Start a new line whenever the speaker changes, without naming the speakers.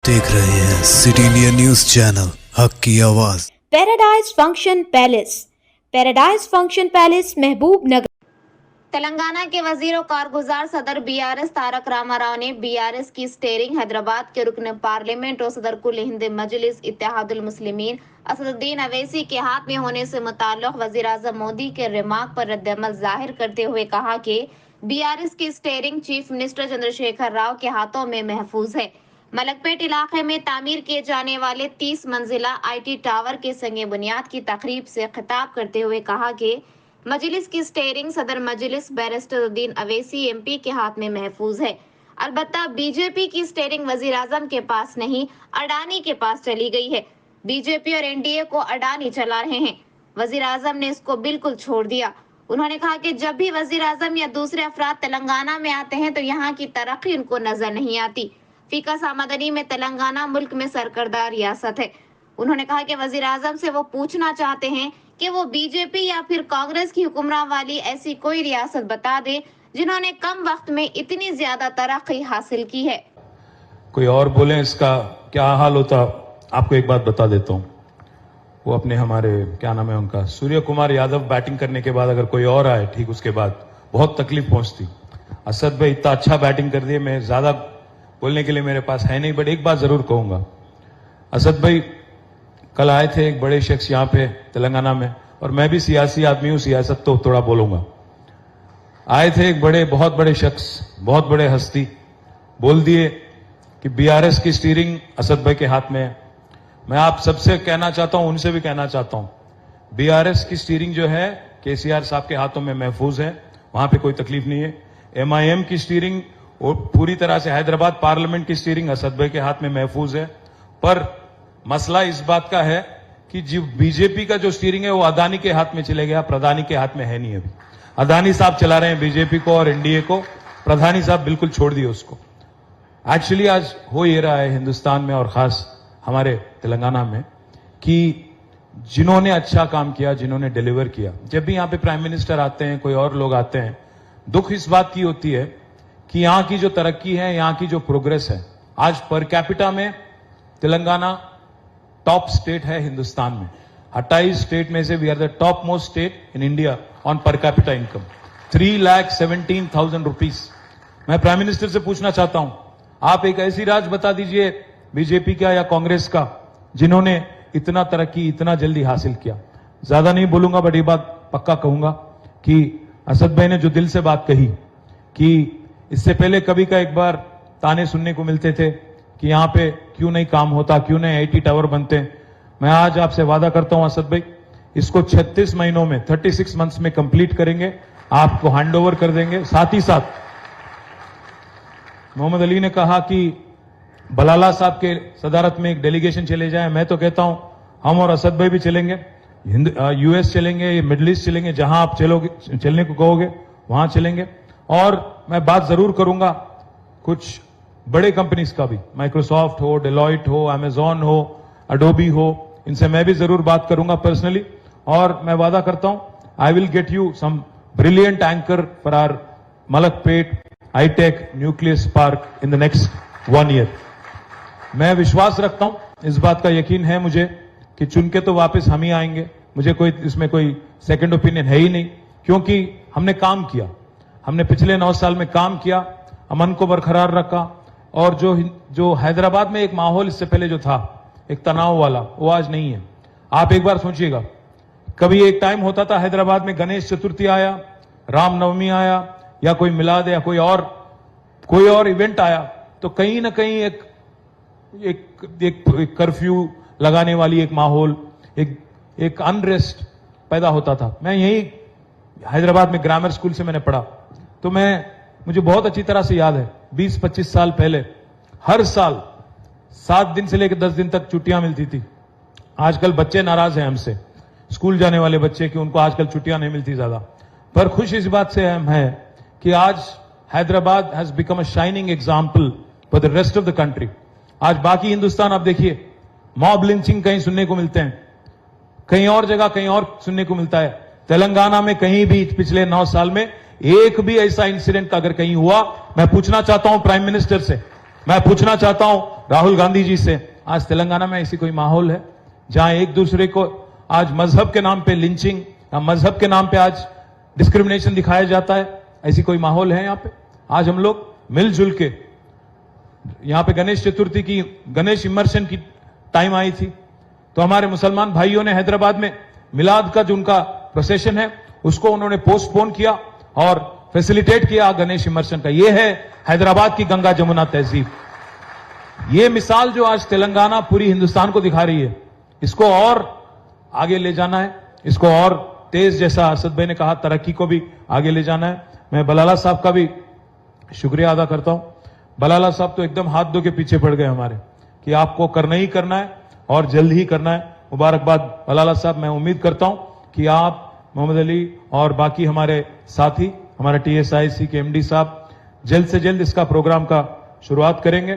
देख रहे हैं सिटी इंडिया न्यूज चैनल, हक की आवाज।
पैराडाइज फंक्शन पैलेस महबूब नगर।
तेलंगाना के वजीर और कारगुजार सदर बीआरएस तारक रामाराव ने बीआरएस की स्टीयरिंग हैदराबाद के रुकन पार्लियामेंट और सदर कुल हिंद मजलिस इत्तेहादुल मुस्लिमीन असदुद्दीन अवैसी के हाथ में होने से मुताल्लिक वजीर आजम मोदी के रिमार्क पर रद्दअमल जाहिर करते हुए कहा कि बीआरएस की steering chief minister Chandrashekhar Rao के हाथों में महफूज है। मलकपेट इलाके में तामीर किए जाने वाले 30 मंजिला आईटी टावर के संगे बुनियाद की तकरीब से खिताब करते हुए कहा कि मजलिस की स्टीयरिंग सदर मजलिस बैरिस्टर उद्दीन अवैसी एमपी के हाथ में महफूज है। अलबत्ता बीजेपी की स्टीयरिंग वजीर आजम के पास नहीं, अडानी के पास चली गई है। बीजेपी और एनडीए को अडानी चला रहे हैं। वजीर आजम ने इसको बिल्कुल छोड़ दिया। उन्होंने कहा कि जब भी वजीर आजम या दूसरे अफराद तेलंगाना में आते हैं तो यहाँ की तरक्की उनको नजर नहीं आती। फीका सामदनी में तेलंगाना मुल्क में सरकर्दा रियासत है। उन्होंने कहा कि वजीर आजम से वो पूछना चाहते हैं कि वो बीजेपी या फिर कांग्रेस की हुक्मरान वाली ऐसी कोई रियासत बता दे जिन्होंने कम वक्त में इतनी ज्यादा तरक्की हासिल की है।
कोई और बोले इसका क्या हाल होता, आपको एक बात बता देता हूँ। वो अपने हमारे क्या नाम है उनका, सूर्य कुमार यादव बैटिंग करने के बाद अगर कोई और आए ठीक उसके बाद बहुत तकलीफ पहुंचती। असद भाई इतना अच्छा बैटिंग कर दिए, मैं ज्यादा बोलने के लिए मेरे पास है नहीं, बट एक बात जरूर कहूंगा। असद भाई कल आए थे एक बड़े शख्स यहाँ पे तेलंगाना में, और मैं भी सियासी आदमी हूं, सियासत तो थोड़ा बोलूंगा। आए थे एक बहुत बड़े शख्स, बहुत बड़े हस्ती, बोल दिए कि बीआरएस की स्टीयरिंग असद भाई के हाथ में है। मैं आप सबसे कहना चाहता हूं, उनसे भी कहना चाहता हूं, बीआरएस की स्टीयरिंग जो है केसीआर साहब के हाथों में महफूज है, वहां पे कोई तकलीफ नहीं है। एमआईएम की स्टीयरिंग और पूरी तरह से हैदराबाद पार्लियामेंट की स्टीयरिंग असद भाई के हाथ में महफूज है। पर मसला इस बात का है कि जो बीजेपी का जो स्टीयरिंग है वो अदानी के हाथ में चले गया, प्रधानी के हाथ में है नहीं। अभी अदानी साहब चला रहे हैं बीजेपी को और एनडीए को, प्रधानी साहब बिल्कुल छोड़ दिए उसको। एक्चुअली आज हो ये रहा है हिंदुस्तान में और खास हमारे तेलंगाना में कि जिन्होंने अच्छा काम किया, जिन्होंने डिलीवर किया, जब भी यहां पे प्राइम मिनिस्टर आते हैं, कोई और लोग आते हैं, दुख इस बात की होती है कि यहां की जो तरक्की है, यहां की जो प्रोग्रेस है, आज पर कैपिटा में तेलंगाना टॉप स्टेट है हिंदुस्तान में। 28 स्टेट में से we are the top most state in India on per capita income, 3,17,000 rupees. मैं प्राइम मिनिस्टर से पूछना चाहता हूं, आप एक ऐसी राज बता दीजिए बीजेपी का या कांग्रेस का जिन्होंने इतना तरक्की इतना जल्दी हासिल किया। ज्यादा नहीं बोलूंगा, बट ये बात पक्का कहूंगा कि असद भाई ने जो दिल से बात कही कि इससे पहले कभी का एक बार ताने सुनने को मिलते थे कि यहां पे क्यों नहीं काम होता, क्यों नहीं आईटी टावर बनते। मैं आज आपसे वादा करता हूं असद भाई, इसको 36 महीनों में, 36 मंथ्स में कंप्लीट करेंगे, आपको हैंडओवर कर देंगे। साथ ही साथ मोहम्मद अली ने कहा कि बलाला साहब के सदारत में एक डेलीगेशन चले जाए। मैं तो कहता हूं हम और असद भाई भी चलेंगे, यूएस चलेंगे, मिडिल ईस्ट चलेंगे, जहां आप चलने को कहोगे वहां चलेंगे। और मैं बात जरूर करूंगा कुछ बड़े कंपनीज का भी, माइक्रोसॉफ्ट हो, डेलॉइट हो, अमेजॉन हो, अडोबी हो, इनसे मैं भी जरूर बात करूंगा पर्सनली। और मैं वादा करता हूं I will get you some brilliant anchor for our Malakpet hitech nucleus park in the next 1 year. मैं विश्वास रखता हूं, इस बात का यकीन है मुझे कि चुन के तो वापस हम ही आएंगे। मुझे कोई इसमें कोई सेकंड ओपिनियन है ही नहीं, क्योंकि हमने काम किया, हमने पिछले 9 साल में काम किया, अमन को बरकरार रखा। और जो हैदराबाद में एक माहौल इससे पहले जो था एक तनाव वाला, वो आज नहीं है। आप एक बार सोचिएगा, कभी एक टाइम होता था हैदराबाद में गणेश चतुर्थी आया, रामनवमी आया, या कोई मिलाद या कोई और इवेंट आया तो कहीं ना कहीं एक कर्फ्यू लगाने वाली एक माहौल, एक अनरेस्ट पैदा होता था। मैं यही हैदराबाद में ग्रामर स्कूल से मैंने पढ़ा, तो मुझे बहुत अच्छी तरह से याद है 20-25 साल पहले हर साल 7 दिन से लेकर 10 दिन तक छुट्टियां मिलती थी। आजकल बच्चे नाराज हैं हमसे, स्कूल जाने वाले बच्चे, कि उनको आजकल छुट्टियां नहीं मिलती ज्यादा। पर खुश इस बात से हम हैं कि आज Hyderabad has become a shining example for the rest of the country. आज बाकी हिंदुस्तान आप देखिए, मॉब लिंचिंग कहीं सुनने को मिलते हैं, कहीं और जगह कहीं और सुनने को मिलता है। तेलंगाना में कहीं भी पिछले 9 साल में एक भी ऐसा इंसिडेंट अगर कहीं हुआ, मैं पूछना चाहता हूं प्राइम मिनिस्टर से मैं पूछना चाहता हूं राहुल गांधी जी से, आज तेलंगाना में ऐसी कोई माहौल है जहां एक दूसरे को आज मजहब के नाम पे लिंचिंग या मजहब के नाम पे आज डिस्क्रिमिनेशन दिखाया जाता है? ऐसी कोई माहौल है यहाँ पे? आज हम लोग मिलजुल के, यहाँ पे गणेश चतुर्थी की, गणेश इमर्शन की टाइम आई थी, तो हमारे मुसलमान भाइयों ने हैदराबाद में मिलाद का जो उनका प्रोसेशन है उसको उन्होंने पोस्टपोन किया और फैसिलिटेट किया गणेश इमर्शन का। ये है हैदराबाद की गंगा जमुना तहजीब। ये मिसाल जो आज तेलंगाना पूरी हिंदुस्तान को दिखा रही है, इसको और आगे ले जाना है, इसको और तेज, जैसा असद भाई ने कहा, तरक्की को भी आगे ले जाना है। मैं बलाला साहब का भी शुक्रिया अदा करता हूं। बलाला साहब तो एकदम हाथ धो के पीछे पड़ गए हमारे कि आपको करना ही करना है और जल्द ही करना है। मुबारकबाद बलाला साहब। मैं उम्मीद करता हूं कि आप, मोहम्मद अली और बाकी हमारे साथी, हमारे TSIC के MD साहब जल्द से जल्द इसका प्रोग्राम का शुरुआत करेंगे।